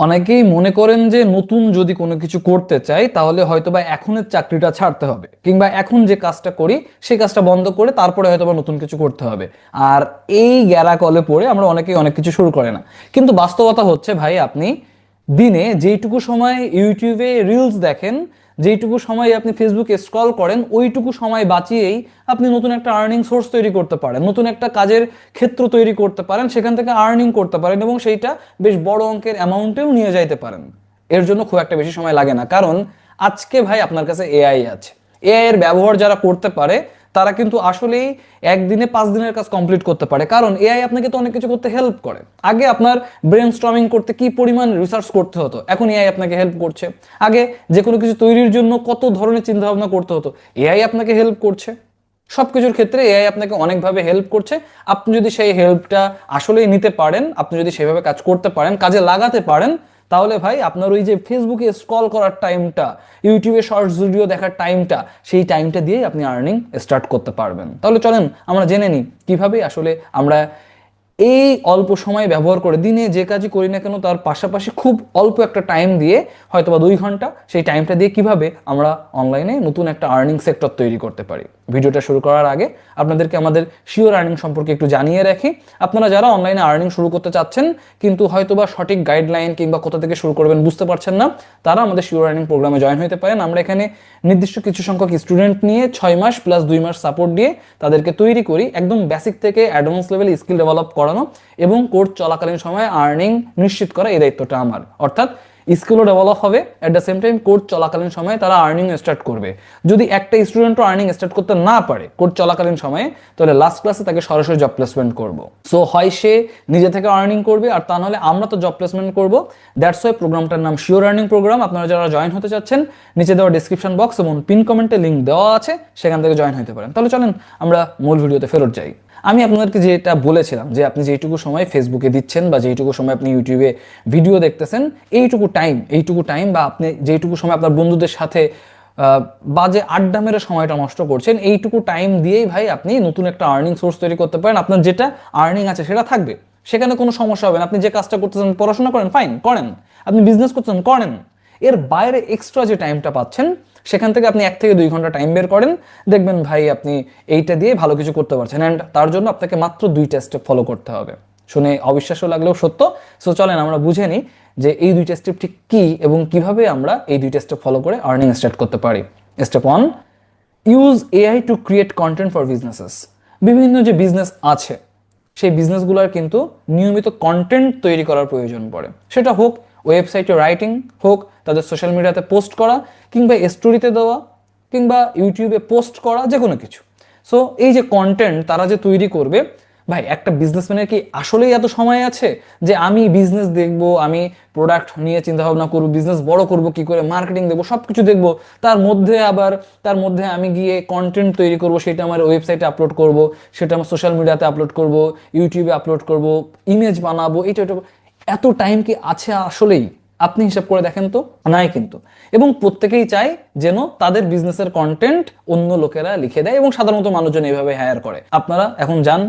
অনেকেই মনে করেন যে নতুন যদি কোনো কিছু করতে চাই তাহলে হয়তোবা এখনের চাকরিটা ছাড়তে হবে, কিংবা এখন যে কাজটা করি সেই কাজটা বন্ধ করে তারপরে হয়তোবা নতুন কিছু করতে হবে। আর এই গ্যারা কলে পড়ে আমরা অনেকেই অনেক কিছু শুরু করে না। কিন্তু বাস্তবতা হচ্ছে ভাই, আপনি দিনে যেইটুকু সময় ইউটিউবে রিলস দেখেন, যেইটুকু সময় আপনি ফেসবুকে স্ক্রল করেন, ওইটুকু সময় বাঁচিয়েই আপনি নতুন একটা আর্নিং সোর্স তৈরি করতে পারেন, নতুন একটা কাজের ক্ষেত্র তৈরি করতে পারেন, সেখান থেকে আর্নিং করতে পারেন এবং সেইটা বেশ বড় অঙ্কের অ্যামাউন্টেও নিয়ে যাইতে পারেন। এর জন্য খুব একটা বেশি সময় লাগে না, কারণ আজকে ভাই আপনার কাছে এআই আছে। এআই এর ব্যবহার যারা করতে পারে তারা কিন্তু আসলেই একদিনে 5 দিনের কাজ কমপ্লিট করতে পারে, কারণ এআই আপনাকে তো অনেক কিছু করতে হেল্প করে। আগে আপনার ব্রেন স্টর্মিং করতে কি পরিমাণ রিসার্চ করতে হতো, এখন এআই আপনাকে হেল্প করছে। আগে যে কোনো কিছু তৈরির জন্য কত ধরনের চিন্তা ভাবনা করতে হতো, এআই আপনাকে হেল্প করছে। সবকিছুর ক্ষেত্রে এআই আপনাকে অনেকভাবে হেল্প করছে। আপনি যদি সেই হেল্পটা আসলেই নিতে পারেন, আপনি যদি সেভাবে কাজ করতে পারেন, কাজে লাগাতে পারেন, তাহলে ভাই আপনার ওই যে ফেসবুকে স্ক্রল করার টাইমটা, ইউটিউবে শর্টস ভিডিও দেখার টাইমটা, সেই টাইমটা দিয়েই আপনি আর্নিং স্টার্ট করতে পারবেন। তাহলে চলেন আমরা জেনে নিই কিভাবে আসলে আমরা এই অল্প সময় ব্যবহার করে দিনে যে কাজই করি না কেন তার পাশাপাশি খুব অল্প একটা টাইম দিয়ে, হয়তো বা 2 ঘন্টা, সেই টাইমটা দিয়ে কিভাবে আমরা অনলাইনে নতুন একটা আর্নিং সেক্টর তৈরি করতে পারি। ভিডিওটা শুরু করার আগে আপনাদেরকে আমাদের শিওর আর্নিং সম্পর্কে একটু জানিয়ে রাখি। আপনারা যারা অনলাইনে আর্নিং শুরু করতে চাচ্ছেন কিন্তু হয়তো বা সঠিক গাইডলাইন কিংবা কোথা থেকে শুরু করবেন বুঝতে পারছেন না, তারা আমাদের শিওর আর্নিং প্রোগ্রামে জয়েন হতে পারেন। আমরা এখানে নির্দিষ্ট কিছু সংখ্যক স্টুডেন্ট নিয়ে 6 মাস প্লাস 2 মাস সাপোর্ট দিয়ে তাদেরকে তৈরি করি একদম বেসিক থেকে অ্যাডভান্স লেভেল স্কিল ডেভেলপ করানো এবং কোর্স চলাকালীন সময়ে আর্নিং নিশ্চিত করা, এই দায়িত্বটা আমার। অর্থাৎ স্কিলও ডেভেলপ হবে, at the same time course চলাকালীন সময়ে তারা আর্নিং স্টার্ট করবে। যদি একটা স্টুডেন্টও আর্নিং স্টার্ট করতে না পারে কোর্স চলাকালীন সময়ে, তাহলে লাস্ট ক্লাসে তাকে সরাসরি জব প্লেসমেন্ট করবো। সো হয় সে নিজে থেকে আর্নিং করবে, আর তা নাহলে আমরা তো জব প্লেসমেন্ট করবো। দ্যাটস ওয়াই প্রোগ্রামটার নাম শিওর আর্নিং প্রোগ্রাম। আপনারা যারা জয়েন হতে চাচ্ছেন, নিচে দেওয়া ডিসক্রিপশন বক্স এবং পিন কমেন্টে লিঙ্ক দেওয়া আছে, সেখান থেকে জয়েন হতে পারেন। তাহলে চলেন আমরা মূল ভিডিওতে ফেরত যাই। আমি আপনাদেরকে যেটা বলেছিলাম যে আপনি যেইটুকু সময় ফেসবুকে দিচ্ছেন বা যেইটুকু সময় আপনি ইউটিউবে ভিডিও দেখতেছেন, এইটুকু টাইম বা আপনি যেইটুকু সময় আপনার বন্ধুদের সাথে বাজে আড্ডা মেরে সময়টা নষ্ট করছেন, এইটুকু টাইম দিয়েই ভাই আপনি নতুন একটা আর্নিং সোর্স তৈরি করতে পারেন। আপনার যেটা আর্নিং আছে সেটা থাকবে, সেখানে কোনো সমস্যা হবে না। আপনি যে কাজটা করতেছেন, পড়াশোনা করেন, ফাইন করেন, আপনি বিজনেস করতেছেন, করেন, এর বাইরে এক্সট্রা যে টাইমটা পাচ্ছেন সেখান থেকে আপনি 1 থেকে 2 ঘন্টা টাইম বের করেন, দেখবেন ভাই আপনি এইটা দিয়ে ভালো কিছু করতে পারছেন। অ্যান্ড তার জন্য আপনাকে মাত্র 2টা স্টেপ ফলো করতে হবে। শুনে অবিশ্বাস্য লাগলেও সত্য। সো চলেন আমরা বুঝে নিই যে এই 2টা স্টেপ ঠিক কী এবং কিভাবে আমরা এই 2টা স্টেপ ফলো করে আর্নিং স্টার্ট করতে পারি। Step 1, use AI to create content for businesses. বিভিন্ন যে বিজনেস আছে সেই বিজনেসগুলোর কিন্তু নিয়মিত কন্টেন্ট তৈরি করার প্রয়োজন পড়ে। সেটা হোক ওয়েবসাইটে রাইটিং, হোক তাদের সোশ্যাল মিডিয়াতে পোস্ট করা, কিংবা স্টোরিতে দেওয়া, কিংবা ইউটিউবে পোস্ট করা, যে কোনো কিছু। সো এই যে কন্টেন্ট তারা যে তৈরি করবে, ভাই একটা বিজনেসম্যানের কি আসলেই এত সময় আছে যে আমি বিজনেস দেখবো, আমি প্রোডাক্ট নিয়ে চিন্তা ভাবনা করবো, বিজনেস বড় করব কি করে, মার্কেটিং দেখবো, সবকিছু দেখবো, তার মধ্যে আমি গিয়ে কন্টেন্ট তৈরি করব, সেটা আমার ওয়েবসাইটে আপলোড করব, সেটা আমার সোশ্যাল মিডিয়াতে আপলোড করব, ইউটিউবে আপলোড করব, ইমেজ বানাবো, এটা এত টাইম কি আছে আসলেই? আপনি হিসাব করে দেখেন তো, নাই কিন্তু। এবং প্রত্যেকেই চায় যেন তাদের বিজনেসের কন্টেন্ট অন্য লোকেরা লিখে দেয় এবং সাধারণত মানুষজন এইভাবে হায়ার করে। আপনারা এখন যান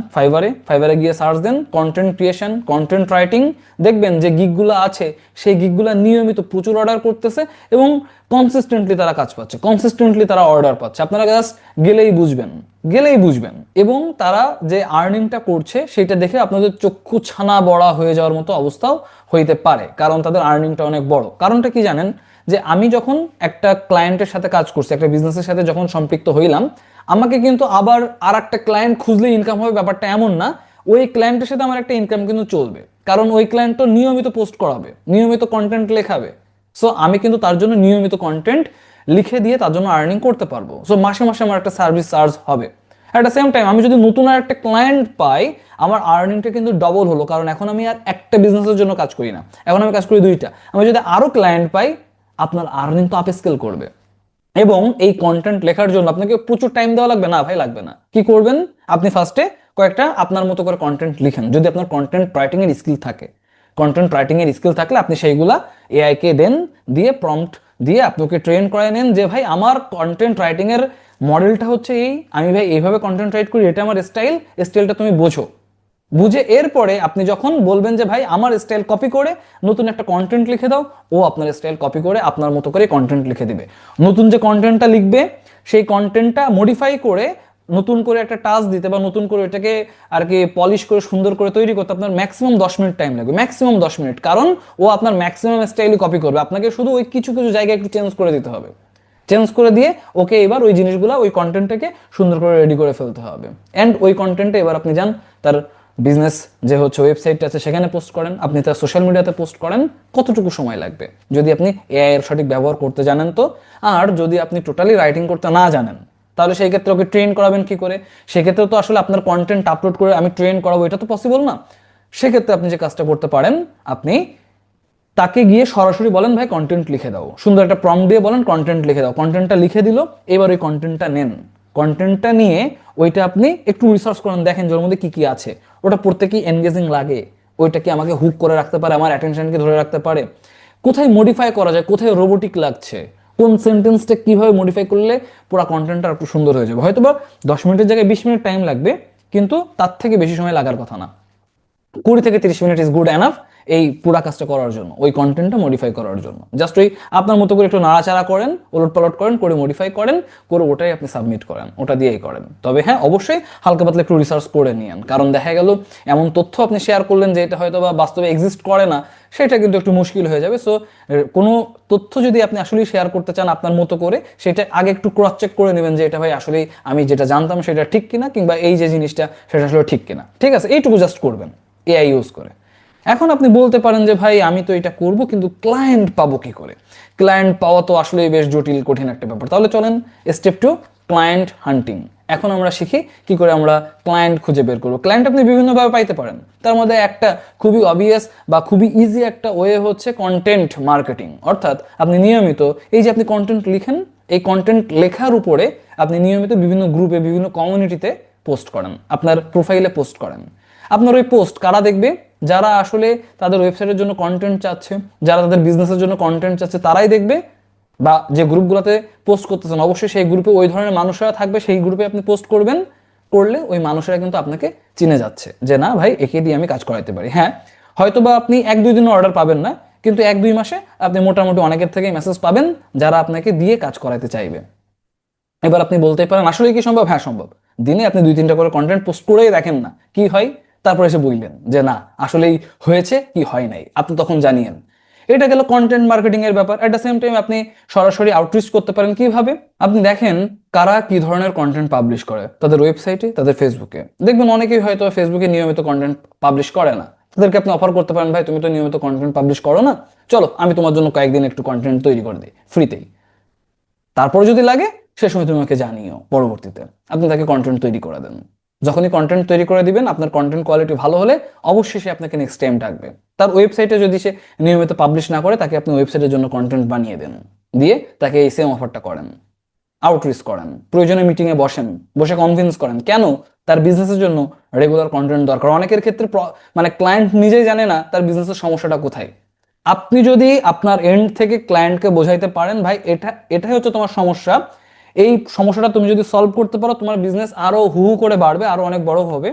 ফাইবারে গিয়ে সার্চ দেন কন্টেন্ট ক্রিয়েশন, কন্টেন্ট রাইটিং, দেখবেন যে গিগগুলো আছে সেই গিগগুলো নিয়মিত প্রচুর অর্ডার করতেছে এবং কনসিস্টেন্টলি তারা কাজ পাচ্ছে, কনসিস্টেন্টলি তারা অর্ডার পাচ্ছে। আপনারা জাস্ট গেলেই বুঝবেন এবং তারা যে আর্নিংটা করছে সেটা দেখে আপনাদের চক্ষু ছানা বড়া হয়ে যাওয়ার মতো অবস্থাও হইতে পারে, কারণ তাদের আর্নিংটা অনেক বড়। কারণটা কি জানেন? যে আমি যখন একটা ক্লায়েন্টের সাথে কাজ করছি, একটা বিজনেসের সাথে যখন সম্পৃক্ত হইলাম, আমাকে কিন্তু আবার আর একটা ক্লায়েন্ট খুঁজলে ইনকাম হবে ব্যাপারটা এমন না। ওই ক্লায়েন্টের সাথে আমার একটা ইনকাম কিন্তু চলবে, কারণ ওই ক্লায়েন্ট তো নিয়মিত পোস্ট করাবে, নিয়মিত কন্টেন্ট লেখাবে। সো আমি কিন্তু তার জন্য নিয়মিত কন্টেন্ট লিখে দিয়ে তার জন্য আর্নিং করতে পারবো। সো মাসে মাসে আমার একটা সার্ভিস চার্জ হবে। অ্যাট দ্য সেম টাইম আমি যদি নতুন আর একটা ক্লায়েন্ট পাই, আমার আর্নিংটা কিন্তু ডবল হলো, কারণ এখন আমি আর একটা বিজনেসের জন্য কাজ করি না, এখন আমি কাজ করি 2টা। আমি যদি আরো ক্লায়েন্ট পাই, আপনার আর্নিং তো আপ স্কেল করবে। এবং এই কন্টেন্ট লেখার জন্য আপনাকে প্রচুর টাইম দেওয়া লাগবে না ভাই, লাগবে না। কি করবেন? আপনি ফার্স্টে কয়েকটা আপনার মতো করে কন্টেন্ট লিখেন, যদি আপনার কন্টেন্ট রাইটিং এর স্কিল থাকে। কন্টেন্ট রাইটিং এর স্কিল থাকলে আপনি সেইগুলা এআই কে দেন, দিয়ে প্রম্পট দিয়ে আপনাকে ট্রেন করায় নেন যে ভাই আমার কন্টেন্ট রাইটিং এর মডেলটা হচ্ছে এই, আমি ভাই এইভাবে কন্টেন্ট রাইট করি, এটা আমার স্টাইলটা তুমি বোঝো। বুঝে এরপরে আপনি যখন বলবেন যে ভাই আমার স্টাইল কপি করে নতুন একটা কন্টেন্ট লিখে দাও, ও আপনার স্টাইল কপি করে আপনার মতো করে কন্টেন্ট লিখে দিবে। নতুন যে কন্টেন্টটা লিখবে সেই কন্টেন্টটা মডিফাই করে নতুন করে একটা টাচ দিতে বা নতুন করে এটাকে আর কি পলিশ করে সুন্দর করে তৈরি করতে আপনার ম্যাক্সিমাম 10 মিনিট টাইম লাগবে, ম্যাক্সিমাম 10 মিনিট। কারণ ও আপনার ম্যাক্সিমাম স্টাইলই কপি করবে, আপনাকে শুধু ওই কিছু কিছু জায়গায় একটু চেঞ্জ করে দিতে হবে। চেঞ্জ করে দিয়ে ওকে এবার ওই জিনিসগুলো ওই কন্টেন্টটাকে সুন্দর করে রেডি করে ফেলতে হবে। অ্যান্ড ওই কন্টেন্টে এবার আপনি যান তার বিজনেস যে হচ্ছে ওয়েবসাইটটা আছে সেখানে পোস্ট করেন, আপনি তার সোশ্যাল মিডিয়াতে পোস্ট করেন। কতটুকু সময় লাগবে যদি আপনি এআই এর সঠিক ব্যবহার করতে জানেন তো। আর যদি আপনি টোটালি রাইটিং করতে না জানেন তাহলে সেই ক্ষেত্রে ওকে ট্রেন করাবেন কি করে? সেক্ষেত্রে তো আসলে আপনার কন্টেন্ট আপলোড করে আমি ট্রেন করাবো এটা তো পসিবল না। সেক্ষেত্রে আপনি যে কাজটা করতে পারেন, আপনি তাকে গিয়ে সরাসরি বলেন ভাই কন্টেন্ট লিখে দাও, সুন্দর একটা প্রম্পট দিয়ে বলেন কন্টেন্ট লিখে দাও। কন্টেন্টটা লিখে দিল, এবার ওই কন্টেন্টটা নেন, কন্টেন্টটা নিয়ে ওইটা আপনি একটু রিসার্চ করেন, দেখেন যে ওর মধ্যে কি কি আছে, ওটা পড়তে কি এনগেজিং লাগে, ওইটা কি আমাকে হুক করে রাখতে পারে, আমার অ্যাটেনশনকে ধরে রাখতে পারে, কোথায় মডিফাই করা যায়, কোথায় রোবোটিক লাগছে, কোন সেন্টেন্সটা কিভাবে মডিফাই করলে পুরো কন্টেন্টটা একটু সুন্দর হয়ে যাবে। হয়তো বা 10 মিনিটের জায়গায় 20 মিনিট টাইম লাগবে, কিন্তু তার থেকে বেশি সময় লাগার কথা না। 20 থেকে 30 মিনিট ইজ গুড এনাফ এই পুরা কাজটা করার জন্য, ওই কন্টেন্টটা মডিফাই করার জন্য। জাস্ট ওই আপনার মতো করে একটু নাড়াচাড়া করেন, ওলট পালট করেন, করে মডিফাই করেন, করে ওটাই আপনি সাবমিট করেন, ওটা দিয়েই করেন। তবে হ্যাঁ, অবশ্যই হালকা পাতলা একটু রিসার্চ করে নিয়েন, কারণ দেখা গেল এমন তথ্য আপনি শেয়ার করলেন যে এটা হয়তো বা বাস্তবে এক্সিস্ট করে না, সেটা কিন্তু একটু মুশকিল হয়ে যাবে। সো কোনো তথ্য যদি আপনি আসলেই শেয়ার করতে চান আপনার মতো করে, সেটা আগে একটু ক্রস চেক করে নেবেন যে এটা ভাই আসলেই আমি যেটা জানতাম সেটা ঠিক কিনা, কিংবা এই যে জিনিসটা সেটা আসলে ঠিক কিনা। ঠিক আছে, এইটুকু জাস্ট করবেন এআই ইউজ করে। এখন আপনি বলতে পারেন যে ভাই আমি তো এটা করব, কিন্তু ক্লায়েন্ট পাবো কি করে? ক্লায়েন্ট পাওয়া তো আসলে বেশ জটিল কঠিন একটা ব্যাপার। তাহলে চলেন স্টেপ 2, ক্লায়েন্ট হান্টিং। এখন আমরা শিখি কি করে আমরা ক্লায়েন্ট খুঁজে বের করবো। ক্লায়েন্ট আপনি বিভিন্নভাবে পাইতে পারেন, তার মধ্যে একটা খুবই অবভিয়াস বা খুবই ইজি একটা ওয়ে হচ্ছে কন্টেন্ট মার্কেটিং। অর্থাৎ আপনি নিয়মিত এই যে আপনি কন্টেন্ট লিখেন, এই কন্টেন্ট লেখার উপরে আপনি নিয়মিত বিভিন্ন গ্রুপে বিভিন্ন কমিউনিটিতে পোস্ট করেন, আপনার প্রোফাইলে পোস্ট করেন। আপনার ওই পোস্ট কারা দেখবে? যারা আসলে তাদের ওয়েবসাইটের জন্য কন্টেন্ট চাচ্ছে, যারা তাদের বিজনেসের জন্য কন্টেন্ট চাচ্ছে, তারাই দেখবে। বা যে গ্রুপগুলোতে পোস্ট করতেছেন অবশ্যই সেই গ্রুপে ওই ধরনের মানুষরা থাকবে, সেই গ্রুপে আপনি পোস্ট করবেন। করলে ওই মানুষেরা কিন্তু আপনাকে চিনে যাচ্ছে যে না ভাই একে দিয়ে আমি কাজ করাইতে পারি। হ্যাঁ, হয়তো বা আপনি 1-2 দিনের অর্ডার পাবেন না, কিন্তু 1-2 মাসে আপনি মোটামুটি অনেকের থেকে মেসেজ পাবেন যারা আপনাকে দিয়ে কাজ করাইতে চাইবে। এবার আপনি বলতেই পারেন আসলে কি সম্ভব? হ্যাঁ সম্ভব। দিনে আপনি 2-3টা করে কন্টেন্ট পোস্ট করেই দেখেন না কি হয়, তারপরে এসে বুঝলেন যে না আসলেই হয়েছে কি হয় নাই, আপনি তখন জানিয়েন। এটা গেল কন্টেন্ট মার্কেটিং এর ব্যাপার। এট দ্য সেম টাইম আপনি সরাসরি আউটরিচ করতে পারেন কিভাবে? আপনি দেখেন কারা কি ধরনের কন্টেন্ট পাবলিশ করে তাদের ওয়েবসাইটে, তাদের ফেসবুকে। দেখবেন অনেকেই হয়তো ফেসবুকে নিয়মিত কন্টেন্ট পাবলিশ করে না, তাদেরকে আপনি অফার করতে পারেন ভাই তুমি তো নিয়মিত কন্টেন্ট পাবলিশ করো না, চলো আমি তোমার জন্য কয়েকদিন একটু কন্টেন্ট তৈরি করে দিই ফ্রিতেই, তারপরে যদি লাগে সে সময় তুমি আমাকে জানিও। পরবর্তীতে আপনি তাকে কন্টেন্ট তৈরি করে দেন। যখনই কন্টেন্ট তৈরি করে দিবেন, আপনার কন্টেন্ট কোয়ালিটি ভালো হলে অবশ্যই সে আপনাকে নেক্সট টাইম ডাকবে। তার ওয়েবসাইটে যদি সে নিয়মিত পাবলিশ না করে, তাকে আপনি ওয়েবসাইটের জন্য কন্টেন্ট বানিয়ে দেন, দিয়ে তাকে এই সেম অফারটা করেন, আউটরিচ করেন, প্রয়োজনে মিটিংয়ে বসেন, বসে কনভিন্স করেন কেন তার বিজনেসের জন্য রেগুলার কন্টেন্ট দরকার। অনেকের ক্ষেত্রে মানে ক্লায়েন্ট নিজেই জানে না তার বিজনেসের সমস্যাটা কোথায়। আপনি যদি আপনার এন্ড থেকে ক্লায়েন্টকে বোঝাইতে পারেন ভাই এটাই হচ্ছে তোমার সমস্যা, এই সমস্যাটা তুমি যদি সলভ করতে পারো তোমার বিজনেস আরো হু হু করে বাড়বে, আরো অনেক বড় হবে।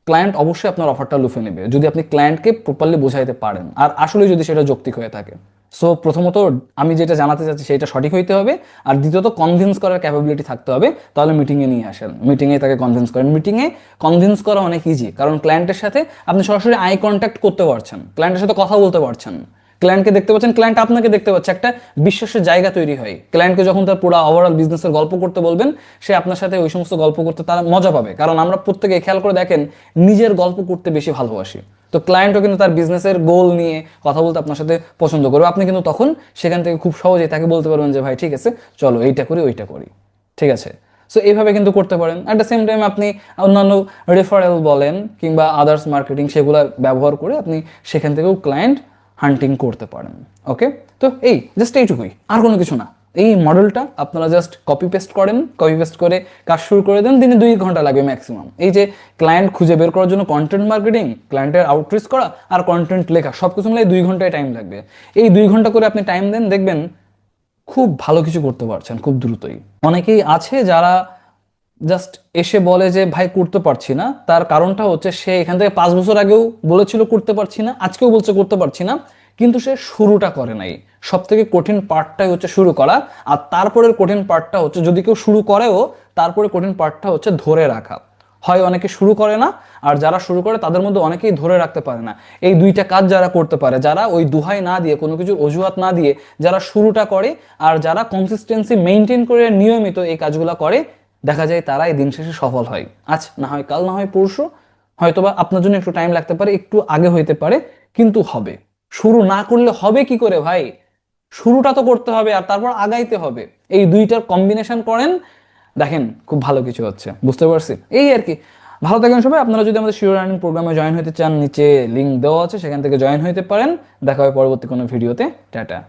ক্লায়েন্ট অবশ্যই আপনার অফারটা লুফে নেবে যদি আপনি ক্লায়েন্টকে প্রপারলি বোঝাইতে পারেন, আর আসলে যদি সেটা যৌক্তিক হয়ে থাকে। সো প্রথমত আমি যেটা জানাতে চাচ্ছি সেটা সঠিক হইতে হবে, আর দ্বিতীয়ত কনভিন্স করার ক্যাপাবিলিটি থাকতে হবে। তাহলে মিটিংয়ে নিয়ে আসেন, মিটিংয়ে তাকে কনভিন্স করেন। মিটিংয়ে কনভিন্স করা অনেক ইজি, কারণ ক্লায়েন্টের সাথে আপনি সরাসরি আই কন্ট্যাক্ট করতে পারছেন, ক্লায়েন্টের সাথে কথা বলতে পারছেন, ক্লায়েন্টকে দেখতে পাচ্ছেন, ক্লায়েন্ট আপনাকে দেখতে পাচ্ছে, একটা বিশ্বাসের জায়গা তৈরি হয়। ক্লায়েন্টকে যখন তার পুরো ওভারঅল বিজনেসের গল্প করতে বলবেন, সে আপনার সাথে ওই সমস্ত গল্প করতে তার মজা পাবে। কারণ আমরা প্রত্যেকে খেয়াল করে দেখেন নিজের গল্প করতে বেশি ভালোবাসি, তো ক্লায়েন্টও কিন্তু তার বিজনেসের গোল নিয়ে কথা বলতে আপনার সাথে পছন্দ করবে। আপনি কিন্তু তখন সেখান থেকে খুব সহজেই তাকে বলতে পারবেন যে ভাই ঠিক আছে চলো এইটা করি ওইটা করি, ঠিক আছে। সো এইভাবে কিন্তু করতে পারেন। অ্যাট দ্য সেম টাইম আপনি অন্যান্য রেফারেল বলেন কিংবা আদার্স মার্কেটিং সেগুলো ব্যবহার করে আপনি সেখান থেকেও ক্লায়েন্ট হান্টিং করতে পারেন। ওকে, তো এই জাস্ট এইটুকুই, আর কোনো কিছু না। এই মডেলটা আপনারা জাস্ট কপি পেস্ট করেন, কপি পেস্ট করে কাজ শুরু করে দেন। দিনে 2 ঘন্টা লাগবে ম্যাক্সিমাম। এই যে ক্লায়েন্ট খুঁজে বের করার জন্য কন্টেন্ট মার্কেটিং, ক্লায়েন্টের আউটরিচ করা আর কন্টেন্ট লেখা সব কিছু মিলে 2 ঘন্টায় টাইম লাগবে। এই 2 ঘন্টা করে আপনি টাইম দেন, দেখবেন খুব ভালো কিছু করতে পারছেন খুব দ্রুতই। অনেকেই আছে যারা জাস্ট এসে বলে যে ভাই করতে পারছি না, তার কারণটা হচ্ছে সে এখান থেকে 5 বছর আগেও বলেছিল করতে পারছি না, আজকেও বলছে করতে পারছি না, কিন্তু সে শুরুটা করে নাই। সব থেকে কঠিন পার্টটাই হচ্ছে শুরু করা। আর তারপরের কঠিন পার্টটা হচ্ছে যদি কেউ শুরু করেও, তারপরে কঠিন পার্টটা হচ্ছে ধরে রাখা। হয় অনেকে শুরু করে না, আর যারা শুরু করে তাদের মধ্যে অনেকেই ধরে রাখতে পারে না। এই দুইটা কাজ যারা করতে পারে, যারা ওই দুহাই না দিয়ে, কোনো কিছুর অজুহাত না দিয়ে যারা শুরুটা করে, আর যারা কনসিস্টেন্সি মেনটেন করে নিয়মিত এই কাজগুলো করে, দেখা যায় তারাই দিন শেষে সফল হয়। আজ না হয় কাল, না হয় পরশু, হয়তোবা আপনার জন্য একটু টাইম লাগতে পারে, একটু আগে হইতে পারে, কিন্তু হবে। শুরু না করলে হবে কি করে ভাই? শুরুটা তো করতে হবে আর তারপর আগাইতে হবে। এই দুইটার কম্বিনেশন করেন, দেখেন খুব ভালো কিছু হচ্ছে। বুঝতে পারছি, এই আর কি। ভালো থাকেন সবাই। আপনারা যদি আমাদের শিওর আর্নিং প্রোগ্রামে জয়েন হতে চান, নিচে লিঙ্ক দেওয়া আছে, সেখান থেকে জয়েন হতে পারেন। দেখা হয় পরবর্তী কোনো ভিডিওতে। টাটা।